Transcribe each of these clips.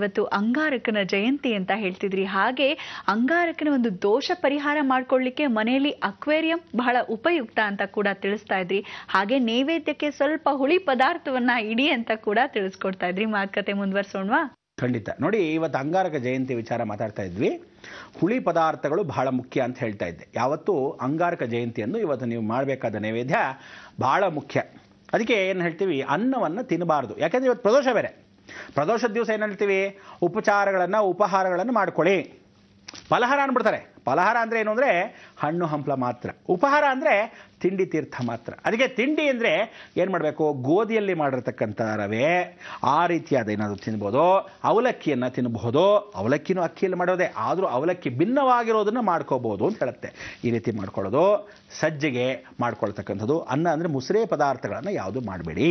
ಇವತ್ತು ಅಂಗಾರಕನ ಜಯಂತಿ ಅಂತ ಹೇಳ್ತಿದ್ರಿ. ಹಾಗೆ ಅಂಗಾರಕನ ಒಂದು ದೋಷ ಪರಿಹಾರ ಮಾಡ್ಕೊಳ್ಳಿಕ್ಕೆ ಮನೆಯಲ್ಲಿ ಅಕ್ವೇರಿಯಂ ಬಹಳ ಉಪಯುಕ್ತ ಅಂತ ಕೂಡ ತಿಳಿಸ್ತಾ ಇದ್ರಿ. ಹಾಗೆ ನೈವೇದ್ಯಕ್ಕೆ ಸ್ವಲ್ಪ ಹುಳಿ ಪದಾರ್ಥವನ್ನ ಇಡಿ ಅಂತ ಕೂಡ ತಿಳಿಸ್ಕೊಡ್ತಾ ಇದ್ರಿ. ಮಾತುಕತೆ ಮುಂದುವರ್ಸೋಣವಾ? ಖಂಡಿತ. ನೋಡಿ, ಇವತ್ತು ಅಂಗಾರಕ ಜಯಂತಿ ವಿಚಾರ ಮಾತಾಡ್ತಾ ಇದ್ವಿ. ಹುಳಿ ಪದಾರ್ಥಗಳು ಬಹಳ ಮುಖ್ಯ ಅಂತ ಹೇಳ್ತಾ ಇದ್ದೆ. ಯಾವತ್ತು ಅಂಗಾರಕ ಜಯಂತಿಯನ್ನು ಇವತ್ತು ನೀವು ಮಾಡಬೇಕಾದ ನೈವೇದ್ಯ ಬಹಳ ಮುಖ್ಯ. ಅದಕ್ಕೆ ಏನು ಹೇಳ್ತೀವಿ, ಅನ್ನವನ್ನು ತಿನ್ನಬಾರ್ದು. ಯಾಕೆಂದರೆ ಇವತ್ತು ಪ್ರದೋಷ ಬೇರೆ. ಪ್ರದೋಷದ ದಿವಸ ಏನು ಹೇಳ್ತೀವಿ, ಉಪಹಾರಗಳನ್ನು ಮಾಡ್ಕೊಳ್ಳಿ. ಫಲಹಾರ ಅಂದ್ಬಿಡ್ತಾರೆ. ಫಲಹಾರ ಅಂದರೆ ಏನು ಅಂದರೆ ಹಣ್ಣು ಹಂಪಲ ಮಾತ್ರ. ಉಪಹಾರ ಅಂದರೆ ತಿಂಡಿ ತೀರ್ಥ ಮಾತ್ರ. ಅದಕ್ಕೆ ತಿಂಡಿ ಅಂದರೆ ಏನು ಮಾಡಬೇಕು, ಗೋಧಿಯಲ್ಲಿ ಮಾಡಿರ್ತಕ್ಕಂಥ ರವೆ ಆ ರೀತಿಯಾದ ಏನಾದರೂ ತಿನ್ಬೋದು. ಅವಲಕ್ಕಿಯನ್ನು ತಿನ್ನಬಹುದು. ಅವಲಕ್ಕಿನೂ ಅಕ್ಕಿಯಲ್ಲಿ ಮಾಡೋದೇ, ಆದರೂ ಅವಲಕ್ಕಿ ಭಿನ್ನವಾಗಿರೋದನ್ನು ಮಾಡ್ಕೋಬೋದು ಅಂತ ಹೇಳುತ್ತೆ. ಈ ರೀತಿ ಮಾಡ್ಕೊಳ್ಳೋದು. ಸಜ್ಜಿಗೆ ಮಾಡ್ಕೊಳ್ತಕ್ಕಂಥದ್ದು. ಅನ್ನ ಅಂದರೆ ಮುಸುರೆ ಪದಾರ್ಥಗಳನ್ನು ಯಾವುದು ಮಾಡಬೇಡಿ.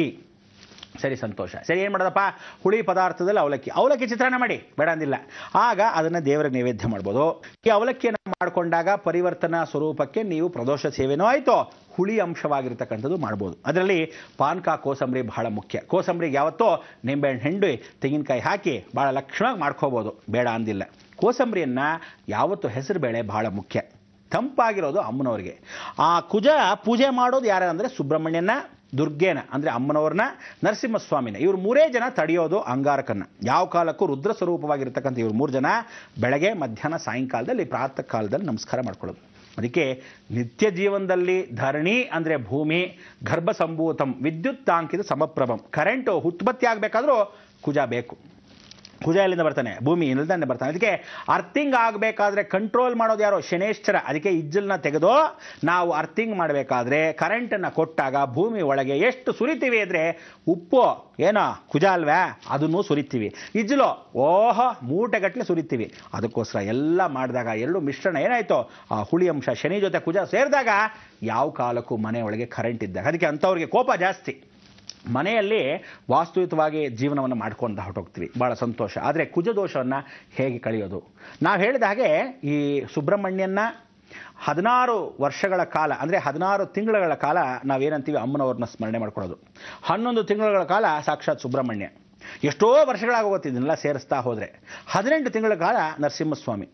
ಸರಿ, ಸಂತೋಷ. ಸರಿ, ಏನು ಮಾಡೋದಪ್ಪ, ಹುಳಿ ಪದಾರ್ಥದಲ್ಲಿ ಅವಲಕ್ಕಿ ಚಿತ್ರಾನ್ನ ಮಾಡಿ, ಬೇಡ ಅಂದಿಲ್ಲ. ಆಗ ಅದನ್ನು ದೇವರಿಗೆ ನೈವೇದ್ಯ ಮಾಡ್ಬೋದು. ಈ ಅವಲಕ್ಕಿಯನ್ನು ಮಾಡಿಕೊಂಡಾಗ ಪರಿವರ್ತನಾ ಸ್ವರೂಪಕ್ಕೆ ನೀವು ಪ್ರದೋಷ ಸೇವೆನೂ ಆಯಿತು, ಹುಳಿ ಅಂಶವಾಗಿರ್ತಕ್ಕಂಥದ್ದು ಮಾಡ್ಬೋದು. ಅದರಲ್ಲಿ ಪಾನಕ ಕೋಸಂಬರಿ ಬಹಳ ಮುಖ್ಯ. ಕೋಸಂಬರಿಗೆ ಯಾವತ್ತೋ ನಿಂಬೆಹಣ್ಣು ಹಿಂಡಿ ತೆಂಗಿನಕಾಯಿ ಹಾಕಿ ಭಾಳ ಲಕ್ಷಣವಾಗಿ ಮಾಡ್ಕೋಬೋದು, ಬೇಡ ಅಂದಿಲ್ಲ. ಕೋಸಂಬರಿಯನ್ನು ಯಾವತ್ತು ಹೆಸರುಬೇಳೆ ಬಹಳ ಮುಖ್ಯ. ತಂಪಾಗಿರೋದು ಅಮ್ಮನವ್ರಿಗೆ. ಆ ಕುಜ ಪೂಜೆ ಮಾಡೋದು ಯಾರು ಅಂದರೆ ಸುಬ್ರಹ್ಮಣ್ಯನ, ದುರ್ಗೇನ ಅಂದರೆ ಅಮ್ಮನವ್ರನ್ನ, ನರಸಿಂಹಸ್ವಾಮಿನ. ಇವ್ರು ಮೂರೇ ಜನ ತಡೆಯೋದು ಅಂಗಾರಕನ್ನ. ಯಾವ ಕಾಲಕ್ಕೂ ರುದ್ರ ಸ್ವರೂಪವಾಗಿರ್ತಕ್ಕಂಥ ಇವ್ರು ಮೂರು ಜನ ಬೆಳಗ್ಗೆ, ಮಧ್ಯಾಹ್ನ, ಸಾಯಂಕಾಲದಲ್ಲಿ, ಪ್ರಾತಃ ಕಾಲದಲ್ಲಿ ನಮಸ್ಕಾರ ಮಾಡ್ಕೊಳ್ಳೋದು. ಅದಕ್ಕೆ ನಿತ್ಯ ಜೀವನದಲ್ಲಿ ಧರಣಿ ಅಂದರೆ ಭೂಮಿ, ಗರ್ಭ ಸಂಭೂತಂ ವಿದ್ಯುತ್ತಾಂಕಿತ ಸಮಪ್ರಭಂ. ಕರೆಂಟು ಉತ್ಪತ್ತಿ ಆಗಬೇಕಾದ್ರೂ ಕುಜ ಬೇಕು. ಕುಜ ಎಲ್ಲಿಂದ ಬರ್ತಾನೆ, ಭೂಮಿ ಇಲ್ಲದೇ ಬರ್ತಾನೆ. ಅದಕ್ಕೆ ಅರ್ಥಿಂಗ್ ಆಗಬೇಕಾದ್ರೆ ಕಂಟ್ರೋಲ್ ಮಾಡೋದು ಯಾರೋ, ಶನೇಶ್ವರ. ಅದಕ್ಕೆ ಇಜ್ಜಲನ್ನ ತೆಗೆದು ನಾವು ಅರ್ಥಿಂಗ್ ಮಾಡಬೇಕಾದ್ರೆ ಕರೆಂಟನ್ನು ಕೊಟ್ಟಾಗ ಭೂಮಿ ಒಳಗೆ ಎಷ್ಟು ಸುರಿತೀವಿ ಅಂದರೆ, ಉಪ್ಪು ಏನೋ ಕುಜ ಅಲ್ವೇ, ಅದನ್ನು ಸುರಿತೀವಿ. ಇಜ್ಜಲು ಮೂಟೆಗಟ್ಟಲೆ ಸುರಿತೀವಿ. ಅದಕ್ಕೋಸ್ಕರ ಎಲ್ಲ ಮಾಡಿದಾಗ ಎರಡು ಮಿಶ್ರಣ ಏನಾಯಿತು, ಆ ಹುಳಿ ಅಂಶ ಶನಿ ಜೊತೆ ಕುಜ ಸೇರಿದಾಗ ಯಾವ ಕಾಲಕ್ಕೂ ಮನೆ ಒಳಗೆ ಕರೆಂಟ್ ಇದ್ದಾಗ. ಅದಕ್ಕೆ ಅಂಥವ್ರಿಗೆ ಕೋಪ ಜಾಸ್ತಿ. ಮನೆಯಲ್ಲಿ ವಾಸ್ತುಯುತವಾಗಿ ಜೀವನವನ್ನು ಮಾಡ್ಕೊಂಡು ಹೊರಟೋಗ್ತೀವಿ, ಭಾಳ ಸಂತೋಷ. ಆದರೆ ಕುಜದೋಷವನ್ನು ಹೇಗೆ ಕಳೆಯೋದು? ನಾವು ಹೇಳಿದ ಹಾಗೆ ಈ ಸುಬ್ರಹ್ಮಣ್ಯನ 16 ವರ್ಷಗಳ ಕಾಲ ಅಂದರೆ 16 ತಿಂಗಳ ಕಾಲ ನಾವೇನಂತೀವಿ ಅಮ್ಮನವ್ರನ್ನ ಸ್ಮರಣೆ ಮಾಡ್ಕೊಳ್ಳೋದು. 11 ತಿಂಗಳ ಕಾಲ ಸಾಕ್ಷಾತ್ ಸುಬ್ರಹ್ಮಣ್ಯ. ಎಷ್ಟೋ ವರ್ಷಗಳಾಗೋಗುತ್ತೆ ಇದನ್ನೆಲ್ಲ ಸೇರಿಸ್ತಾ ಹೋದರೆ. 18 ತಿಂಗಳ ಕಾಲ ನರಸಿಂಹಸ್ವಾಮಿ.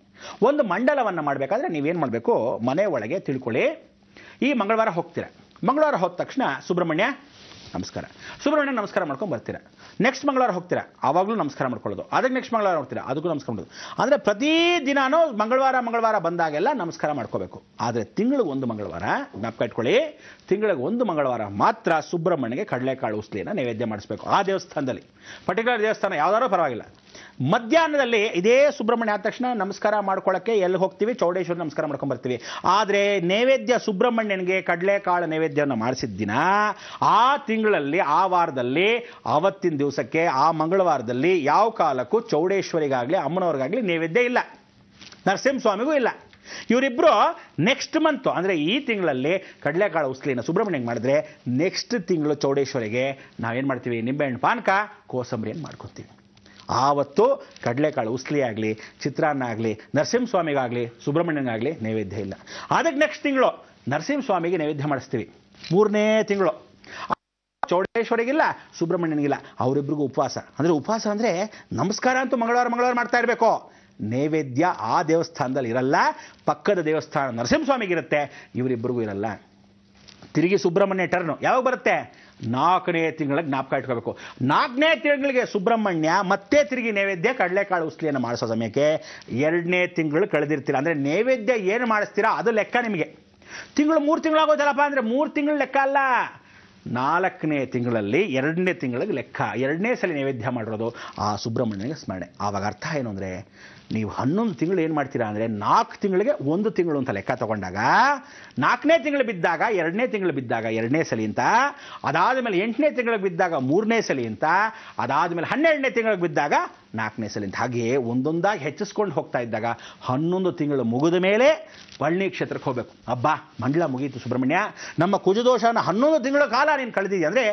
ಒಂದು ಮಂಡಲವನ್ನು ಮಾಡಬೇಕಾದ್ರೆ ನೀವೇನು ಮಾಡಬೇಕು, ಮನೆ ಒಳಗೆ ತಿಳ್ಕೊಳ್ಳಿ, ಈ ಮಂಗಳವಾರ ಹೋಗ್ತೀರ. ಮಂಗಳವಾರ ಹೋದ ತಕ್ಷಣ ಸುಬ್ರಹ್ಮಣ್ಯ ನಮಸ್ಕಾರ, ಸುಬ್ರಹ್ಮಣ್ಯ ನಮಸ್ಕಾರ ಮಾಡ್ಕೊಂಡು ಬರ್ತೀರಾ. ನೆಕ್ಸ್ಟ್ ಮಂಗಳವಾರ ಹೋಗ್ತೀರಾ, ಆವಾಗಲೂ ನಮಸ್ಕಾರ ಮಾಡ್ಕೊಳ್ಳೋದು. ಅದಕ್ಕೆ ನೆಕ್ಸ್ಟ್ ಮಂಗಳವಾರ ಹೋಗ್ತೀರಾ, ಅದಕ್ಕೂ ನಮಸ್ಕಾರ ಮಾಡೋದು. ಅಂದರೆ ಪ್ರತಿದಿನವೂ ಮಂಗಳವಾರ ಬಂದಾಗೆಲ್ಲ ನಮಸ್ಕಾರ ಮಾಡ್ಕೋಬೇಕು. ಆದರೆ ತಿಂಗಳಿಗೆ ಒಂದು ಮಂಗಳವಾರ ಜ್ಞಾಪಕ ಇಟ್ಕೊಳ್ಳಿ, ತಿಂಗಳಿಗೆ ಒಂದು ಮಂಗಳವಾರ ಮಾತ್ರ ಸುಬ್ರಹ್ಮಣ್ಯಗೆ ಕಡಲೆಕಾಳು ಉಸ್ಲಿಯನ್ನು ನೈವೇದ್ಯ ಮಾಡಿಸ್ಬೇಕು. ಆ ದೇವಸ್ಥಾನದಲ್ಲಿ, ಪರ್ಟಿಕ್ಯುಲರ್ ದೇವಸ್ಥಾನ ಯಾವುದಾದ್ರೂ ಪರವಾಗಿಲ್ಲ. ಮಧ್ಯಾಹ್ನದಲ್ಲಿ ಇದೇ ಸುಬ್ರಹ್ಮಣ್ಯ ಆದ ತಕ್ಷಣ ನಮಸ್ಕಾರ ಮಾಡ್ಕೊಳ್ಳೋಕ್ಕೆ ಎಲ್ಲಿ ಹೋಗ್ತೀವಿ, ಚೌಡೇಶ್ವರ ನಮಸ್ಕಾರ ಮಾಡ್ಕೊಂಡು ಬರ್ತೀವಿ. ಆದರೆ ನೈವೇದ್ಯ ಸುಬ್ರಹ್ಮಣ್ಯನಿಗೆ ಕಡಲೆಕಾಳು ನೈವೇದ್ಯವನ್ನು ಮಾಡಿಸಿದ ದಿನ, ಆ ತಿಂಗಳಲ್ಲಿ, ಆ ವಾರದಲ್ಲಿ, ಆವತ್ತಿನ ದಿವಸಕ್ಕೆ, ಆ ಮಂಗಳವಾರದಲ್ಲಿ ಯಾವ ಕಾಲಕ್ಕೂ ಚೌಡೇಶ್ವರಿಗಾಗಲಿ ಅಮ್ಮನವ್ರಿಗಾಗಲಿ ನೈವೇದ್ಯ ಇಲ್ಲ, ನರಸಿಂಹಸ್ವಾಮಿಗೂ ಇಲ್ಲ. ಇವರಿಬ್ಬರು ನೆಕ್ಸ್ಟ್ ಮಂತ್ ಅಂದರೆ ಈ ತಿಂಗಳಲ್ಲಿ ಕಡಲೆಕಾಳು ಉಸ್ಲಿನ ಸುಬ್ರಹ್ಮಣ್ಯಂಗೆ ಮಾಡಿದ್ರೆ, ನೆಕ್ಸ್ಟ್ ತಿಂಗಳು ಚೌಡೇಶ್ವರಿಗೆ ನಾವೇನು ಮಾಡ್ತೀವಿ, ನಿಂಬೆಹಣ್ಣು ಪಾನಕ ಕೋಸಂಬರಿಯನ್ನು ಮಾಡ್ಕೊತೀವಿ. ಆವತ್ತು ಕಡಲೆಕಾಳು ಉಸ್ಲಿ ಆಗಲಿ, ಚಿತ್ರಾನ್ನ ಆಗಲಿ, ನರಸಿಂಹಸ್ವಾಮಿಗಾಗಲಿ ಸುಬ್ರಹ್ಮಣ್ಯನಿಗಾಗಲಿ ನೈವೇದ್ಯ ಇಲ್ಲ. ಅದಕ್ಕೆ ನೆಕ್ಸ್ಟ್ ತಿಂಗಳು ನರಸಿಂಹಸ್ವಾಮಿಗೆ ನೈವೇದ್ಯ ಮಾಡಿಸ್ತೀವಿ. 3ನೇ ತಿಂಗಳು ಚೌಡೇಶ್ವರಿಗಿಲ್ಲ, ಸುಬ್ರಹ್ಮಣ್ಯನಿಗಿಲ್ಲ. ಅವರಿಬ್ಬರಿಗೂ ಉಪವಾಸ. ಅಂದರೆ ಉಪವಾಸ ಅಂದರೆ ನಮಸ್ಕಾರ ಅಂತೂ ಮಂಗಳವಾರ ಮಾಡ್ತಾ ಇರಬೇಕು. ನೈವೇದ್ಯ ಆ ದೇವಸ್ಥಾನದಲ್ಲಿ ಇರಲ್ಲ, ಪಕ್ಕದ ದೇವಸ್ಥಾನ ನರಸಿಂಹಸ್ವಾಮಿಗಿರುತ್ತೆ, ಇವರಿಬ್ಬರಿಗೂ ಇರಲ್ಲ. ತಿರುಗಿ ಸುಬ್ರಹ್ಮಣ್ಯ ಟರ್ನು ಯಾವಾಗ ಬರುತ್ತೆ, 4ನೇ ತಿಂಗಳಿಗೆ ಜ್ಞಾಪಕ ಇಟ್ಕೋಬೇಕು. 4ನೇ ತಿಂಗಳಿಗೆ ಸುಬ್ರಹ್ಮಣ್ಯ ಮತ್ತೆ ತಿರುಗಿ ನೈವೇದ್ಯ ಕಡಲೆಕಾಳು ಉಸ್ಲಿಯನ್ನು ಮಾಡಿಸೋ ಸಮಯಕ್ಕೆ 2ನೇ ತಿಂಗಳು ಕಳೆದಿರ್ತೀರ. ಅಂದರೆ ನೈವೇದ್ಯ ಏನು ಮಾಡಿಸ್ತೀರಾ ಅದು ಲೆಕ್ಕ ನಿಮಗೆ. ತಿಂಗಳು 3 ತಿಂಗಳಾಗೋದಲ್ಲಪ್ಪ ಅಂದರೆ 3 ತಿಂಗಳು ಲೆಕ್ಕ ಅಲ್ಲ, 4ನೇ ತಿಂಗಳಲ್ಲಿ 2ನೇ ತಿಂಗಳಿಗೆ ಲೆಕ್ಕ. 2ನೇ ಸಲ ನೈವೇದ್ಯ ಮಾಡಿರೋದು ಆ ಸುಬ್ರಹ್ಮಣ್ಯನಿಗೆ ಸ್ಮರಣೆ. ಆವಾಗ ಅರ್ಥ ಏನು ಅಂದರೆ, ನೀವು 11 ತಿಂಗಳು ಏನು ಮಾಡ್ತೀರಾ ಅಂದರೆ 4 ತಿಂಗಳಿಗೆ 1 ತಿಂಗಳು ಅಂತ ಲೆಕ್ಕ ತಗೊಂಡಾಗ 4ನೇ ತಿಂಗಳು ಬಿದ್ದಾಗ 2ನೇ ತಿಂಗಳು ಬಿದ್ದಾಗ 2ನೇ ಸಲಿ ಅಂತ, ಅದಾದಮೇಲೆ 8ನೇ ತಿಂಗಳಿಗೆ ಬಿದ್ದಾಗ 3ನೇ ಸಲಿ ಅಂತ, ಅದಾದಮೇಲೆ 12ನೇ ತಿಂಗಳಿಗೆ ಬಿದ್ದಾಗ 4ನೇ ಸಲಿ ಅಂತ. ಹಾಗೆಯೇ ಒಂದೊಂದಾಗಿ ಹೆಚ್ಚಿಸ್ಕೊಂಡು ಹೋಗ್ತಾ ಇದ್ದಾಗ 11 ತಿಂಗಳು ಮುಗಿದ ಮೇಲೆ ಪಳನಿ ಕ್ಷೇತ್ರಕ್ಕೆ ಹೋಗಬೇಕು. ಅಬ್ಬಾ ಮಂಡಲ ಮುಗೀತು ಸುಬ್ರಹ್ಮಣ್ಯ, ನಮ್ಮ ಕುಜದೋಷನ 11 ತಿಂಗಳ ಕಾಲ ನೀನು ಕಳೆದಿದ್ಯಾ ಅಂದರೆ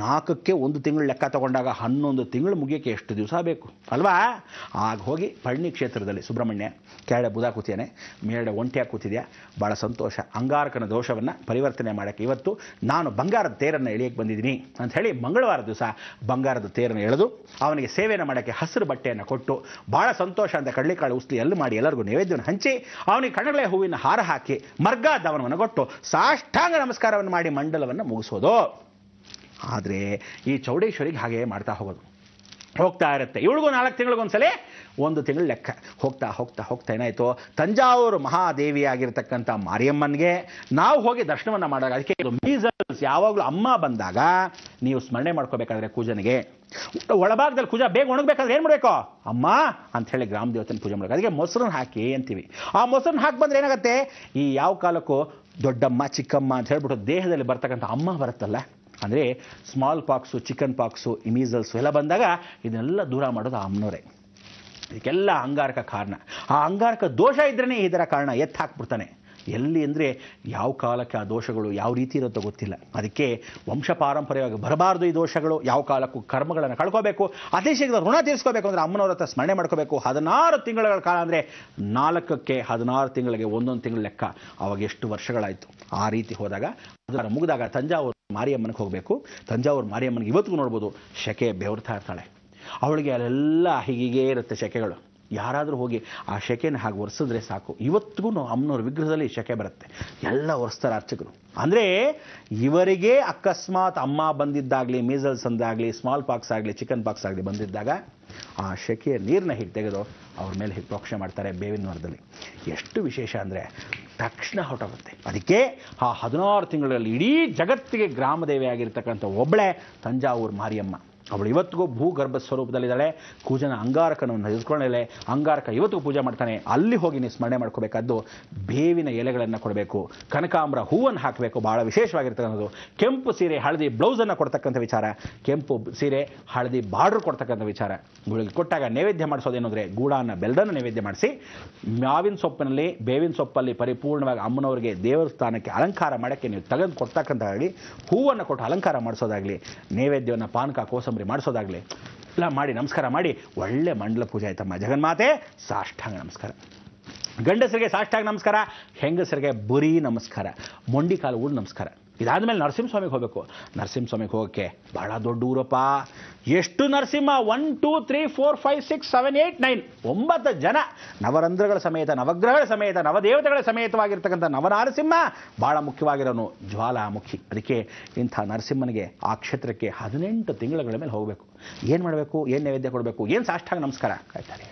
4ಕ್ಕೆ 1 ತಿಂಗಳು ಲೆಕ್ಕ ತಗೊಂಡಾಗ 11 ತಿಂಗಳು ಮುಗಿಯೋಕ್ಕೆ ಎಷ್ಟು ದಿವಸ ಬೇಕು ಅಲ್ವಾ? ಆಗ ಹೋಗಿ ಪಳನಿ ಕ್ಷೇತ್ರದಲ್ಲಿ ಸುಬ್ರಹ್ಮಣ್ಯ ಕೆಳಗಡೆ ಬುಧ ಕೂತಿಯಾನೆ, ಮೇಲ್ಗಡೆ ಒಂಟಿಯಾಗಿ ಕೂತಿದ್ಯಾ, ಭಾಳ ಸಂತೋಷ. ಅಂಗಾರಕನ ದೋಷವನ್ನು ಪರಿವರ್ತನೆ ಮಾಡೋಕ್ಕೆ ಇವತ್ತು ನಾನು ಬಂಗಾರದ ತೇರನ್ನು ಎಳೆಯಕ್ಕೆ ಬಂದಿದ್ದೀನಿ ಅಂತ ಹೇಳಿ ಮಂಗಳವಾರ ದಿವಸ ಬಂಗಾರದ ತೇರನ್ನು ಎಳೆದು ಅವನಿಗೆ ಸೇವೆಯನ್ನು ಮಾಡೋಕ್ಕೆ ಹಸಿರು ಹಸಿರು ಬಟ್ಟೆಯನ್ನು ಕೊಟ್ಟು ಭಾಳ ಸಂತೋಷ ಅಂತ ಕಡಲೆಕಾಳು ಉಸ್ಲಿ ಎಲ್ಲಿ ಮಾಡಿ ಎಲ್ಲರಿಗೂ ನೈವೇದ್ಯವನ್ನು ಹಂಚಿ ಅವನಿಗೆ ಕಡಲೆ ಹೂವಿನ ಹಾರ ಹಾಕಿ ಮರ್ಗ ದವನವನ್ನು ಕೊಟ್ಟು ಸಾಷ್ಟಾಂಗ ನಮಸ್ಕಾರವನ್ನು ಮಾಡಿ ಮಂಡಲವನ್ನು ಮುಗಿಸೋದು. ಆದರೆ ಈ ಚೌಡೇಶ್ವರಿಗೆ ಹಾಗೆ ಮಾಡ್ತಾ ಹೋಗ್ತಾ ಇರುತ್ತೆ. ಇವಳಿಗೂ 4 ತಿಂಗಳಿಗೊಂದ್ಸಲ 1 ತಿಂಗಳು ಲೆಕ್ಕ ಹೋಗ್ತಾ ಏನಾಯಿತು, ತಂಜಾವೂರು ಮಹಾದೇವಿಯಾಗಿರ್ತಕ್ಕಂಥ ಮಾರಿಯಮ್ಮನಿಗೆ ನಾವು ಹೋಗಿ ದರ್ಶನವನ್ನು ಮಾಡಿದಾಗ, ಅದಕ್ಕೆ ಮೀಸಲ್ಸ್ ಯಾವಾಗಲೂ ಅಮ್ಮ ಬಂದಾಗ ನೀವು ಸ್ಮರಣೆ ಮಾಡ್ಕೋಬೇಕಾದ್ರೆ ಕೂಜನಿಗೆ ಒಳಭಾಗದಲ್ಲಿ ಕೂಜ ಬೇಗ ಒಣಗಬೇಕಾದ್ರೆ ಏನು ಮಾಡಬೇಕು, ಅಮ್ಮ ಅಂತ ಹೇಳಿ ಗ್ರಾಮ ದೇವತೆನ ಪೂಜೆ ಮಾಡಬೇಕು. ಅದಕ್ಕೆ ಮೊಸರನ್ನ ಹಾಕಿ ಅಂತೀವಿ. ಆ ಮೊಸರನ್ನ ಹಾಕಿ ಬಂದರೆ ಏನಾಗುತ್ತೆ, ಈ ಯಾವ ಕಾಲಕ್ಕೂ ದೊಡ್ಡಮ್ಮ ಚಿಕ್ಕಮ್ಮ ಅಂತ ಹೇಳ್ಬಿಟ್ಟು ದೇಹದಲ್ಲಿ ಬರ್ತಕ್ಕಂಥ ಅಮ್ಮ ಬರುತ್ತಲ್ಲ, ಅಂದರೆ ಸ್ಮಾಲ್ ಪಾಕ್ಸು, ಚಿಕನ್ ಪಾಕ್ಸು, ಮೀಸಲ್ಸು ಎಲ್ಲ ಬಂದಾಗ ಇದನ್ನೆಲ್ಲ ದೂರ ಮಾಡೋದು ಆ ಅಮ್ಮನವರೇ. ಇದಕ್ಕೆಲ್ಲ ಅಂಗಾರಕ ಕಾರಣ. ಆ ಅಂಗಾರಕ ದೋಷ ಇದ್ರೇ ಇದರ ಕಾರಣ ಎತ್ತು ಹಾಕ್ಬಿಡ್ತಾನೆ. ಎಲ್ಲಿ ಅಂದರೆ ಯಾವ ಕಾಲಕ್ಕೆ ಆ ದೋಷಗಳು ಯಾವ ರೀತಿ ಇರುತ್ತೋ ಗೊತ್ತಿಲ್ಲ. ಅದಕ್ಕೆ ವಂಶ ಪಾರಂಪರ್ಯವಾಗಿ ಬರಬಾರ್ದು ಈ ದೋಷಗಳು. ಯಾವ ಕಾಲಕ್ಕೂ ಕರ್ಮಗಳನ್ನು ಕಳ್ಕೋಬೇಕು, ಅತಿ ಶೀಘ್ರ ಋಣ ತೀರಿಸ್ಕೋಬೇಕು ಅಂದರೆ ಅಮ್ಮನವ್ರ ಹತ್ರ ಸ್ಮರಣೆ ಮಾಡ್ಕೋಬೇಕು. 16 ತಿಂಗಳ ಕಾಲ ಅಂದರೆ 4ಕ್ಕೆ 16 ತಿಂಗಳಿಗೆ 1 ತಿಂಗಳು ಲೆಕ್ಕ. ಅವಾಗ ಎಷ್ಟು ವರ್ಷಗಳಾಯಿತು. ಆ ರೀತಿ ಹೋದಾಗ ಅದರ ಮುಗಿದಾಗ ತಂಜಾವೂರು ಮಾರಿಯಮ್ಮನಿಗೆ ಹೋಗಬೇಕು. ತಂಜಾವೂರು ಮಾರಿಯಮ್ಮನಿಗೆ ಇವತ್ತಿಗೂ ನೋಡ್ಬೋದು ಶೆಕೆ ಬೆವರ್ತಾ ಇರ್ತಾಳೆ. ಅವಳಿಗೆ ಅಲ್ಲೆಲ್ಲ ಹೀಗೇ ಇರುತ್ತೆ ಶೆಕೆಗಳು. ಯಾರಾದರೂ ಹೋಗಿ ಆ ಶೆಕೆನ ಹಾಗೆ ಒರೆಸಿದ್ರೆ ಸಾಕು, ಇವತ್ತಿಗೂ ಅಮ್ಮನವ್ರ ವಿಗ್ರಹದಲ್ಲಿ ಶೆಕೆ ಬರುತ್ತೆ. ಎಲ್ಲ ಒರೆಸ್ತಾರೆ ಅರ್ಚಕರು. ಅಂದರೆ ಇವರಿಗೆ ಅಕಸ್ಮಾತ್ ಅಮ್ಮ ಬಂದಿದ್ದಾಗಲಿ, ಮೀಸಲ್ಸ್ ಅಂದಾಗಲಿ, ಸ್ಮಾಲ್ ಪಾಕ್ಸ್ ಆಗಲಿ, ಚಿಕನ್ ಪಾಕ್ಸ್ ಆಗಲಿ ಬಂದಿದ್ದಾಗ ಆ ಶೆಕೆಯ ನೀರನ್ನ ಹೀಗೆ ತೆಗೆದು ಅವ್ರ ಮೇಲೆ ಹೀಗೆ ಪ್ರೋಕ್ಷಣೆ ಮಾಡ್ತಾರೆ ಬೇವಿನ ಮರದಲ್ಲಿ. ಎಷ್ಟು ವಿಶೇಷ ಅಂದರೆ ತಕ್ಷಣ ಹೊರಟೋಗುತ್ತೆ. ಅದಕ್ಕೆ ಆ 16 ತಿಂಗಳಲ್ಲಿ ಇಡೀ ಜಗತ್ತಿಗೆ ಗ್ರಾಮದೇವಿ ಆಗಿರ್ತಕ್ಕಂಥ ಒಬ್ಬಳೆ ತಂಜಾವೂರು ಮಾರಿಯಮ್ಮ. ಅವಳು ಇವತ್ತಿಗೂ ಭೂಗರ್ಭ ಸ್ವರೂಪದಲ್ಲಿದ್ದಾಳೆ. ಕೂಜನ ಅಂಗಾರಕನನ್ನು ಹಿಡಿದುಕೊಳ್ಳಲೆ ಅಂಗಾರಕ ಇವತ್ತಿಗೂ ಪೂಜೆ ಮಾಡ್ತಾನೆ. ಅಲ್ಲಿ ಹೋಗಿ ನೀವು ಸ್ಮರಣೆ ಮಾಡ್ಕೋಬೇಕಾದ್ದು ಬೇವಿನ ಎಲೆಗಳನ್ನು ಕೊಡಬೇಕು, ಕನಕಾಂಬರ ಹೂವನ್ನು ಹಾಕಬೇಕು. ಭಾಳ ವಿಶೇಷವಾಗಿರ್ತಕ್ಕಂಥದ್ದು ಕೆಂಪು ಸೀರೆ ಹಳದಿ ಬ್ಲೌಸನ್ನು ಕೊಡ್ತಕ್ಕಂಥ ವಿಚಾರ, ಕೆಂಪು ಸೀರೆ ಹಳದಿ ಬಾರ್ಡ್ರ್ ಕೊಡ್ತಕ್ಕಂಥ ವಿಚಾರ. ಗುಳಿಗೆ ಕೊಟ್ಟಾಗ ನೈವೇದ್ಯ ಮಾಡಿಸೋದೇನು ಅಂದರೆ ಗೂಡಾನ ಬೆಲ್ಲದನ್ನು ನೈವೇದ್ಯ ಮಾಡಿಸಿ ಮಾವಿನ ಸೊಪ್ಪಿನಲ್ಲಿ ಬೇವಿನ ಸೊಪ್ಪಲ್ಲಿ ಪರಿಪೂರ್ಣವಾಗಿ ಅಮ್ಮನವರಿಗೆ ದೇವಸ್ಥಾನಕ್ಕೆ ಅಲಂಕಾರ ಮಾಡೋಕ್ಕೆ ನೀವು ತೆಗೆದು ಕೊಡ್ತಕ್ಕಂಥದ್ದಾಗಲಿ, ಹೂವನ್ನು ಕೊಟ್ಟು ಅಲಂಕಾರ ಮಾಡಿಸೋದಾಗಲಿ, ನೈವೇದ್ಯವನ್ನು ಪಾನಕ ಕೋಸಂಬರಿ ಮಾಡಿಸೋದಾಗಲಿ ಎಲ್ಲ ಮಾಡಿ ನಮಸ್ಕಾರ ಮಾಡಿ ಒಳ್ಳೆ ಮಂಡಲ ಪೂಜೆ ಆಯ್ತಮ್ಮ. ಜಗನ್ಮಾತೆ ಸಾಷ್ಟಾಂಗ ನಮಸ್ಕಾರ. ಗಂಡಸರಿಗೆ ಸಾಷ್ಟಾಂಗ ನಮಸ್ಕಾರ, ಹೆಂಗಸರಿಗೆ ಬರೀ ನಮಸ್ಕಾರ, ಮೊಂಡಿ ಕಾಲು ಊರು ನಮಸ್ಕಾರ. ಇದಾದಮೇಲೆ ನರಸಿಂಹಸ್ವಾಮಿಗೆ ಹೋಗಬೇಕು. ನರಸಿಂಹಸ್ವಾಮಿಗೆ ಹೋಗೋಕ್ಕೆ ಬಹಳ ದೊಡ್ಡ ಊರಪ್ಪ. ಎಷ್ಟು ನರಸಿಂಹ, 1 2 3 4 5 6 7 8 9 9 ಜನ ನವರಂಧ್ರಗಳ ಸಮೇತ, ನವಗ್ರಹಗಳ ಸಮೇತ, ನವದೇವತೆಗಳ ಸಮೇತವಾಗಿರ್ತಕ್ಕಂಥ ನವನಾರಸಿಂಹ ಭಾಳ ಮುಖ್ಯವಾಗಿರೋನು ಜ್ವಾಲಾಮುಖಿ. ಅದಕ್ಕೆ ಇಂಥ ನರಸಿಂಹನಿಗೆ ಆ ಕ್ಷೇತ್ರಕ್ಕೆ 18 ತಿಂಗಳ ಮೇಲೆ ಹೋಗಬೇಕು. ಏನು ಮಾಡಬೇಕು, ಏನು ನೈವೇದ್ಯ ಕೊಡಬೇಕು, ಏನು ಸಾಷ್ಟಾಂಗ ನಮಸ್ಕಾರ ಕಾಯ್ತಾರೆ.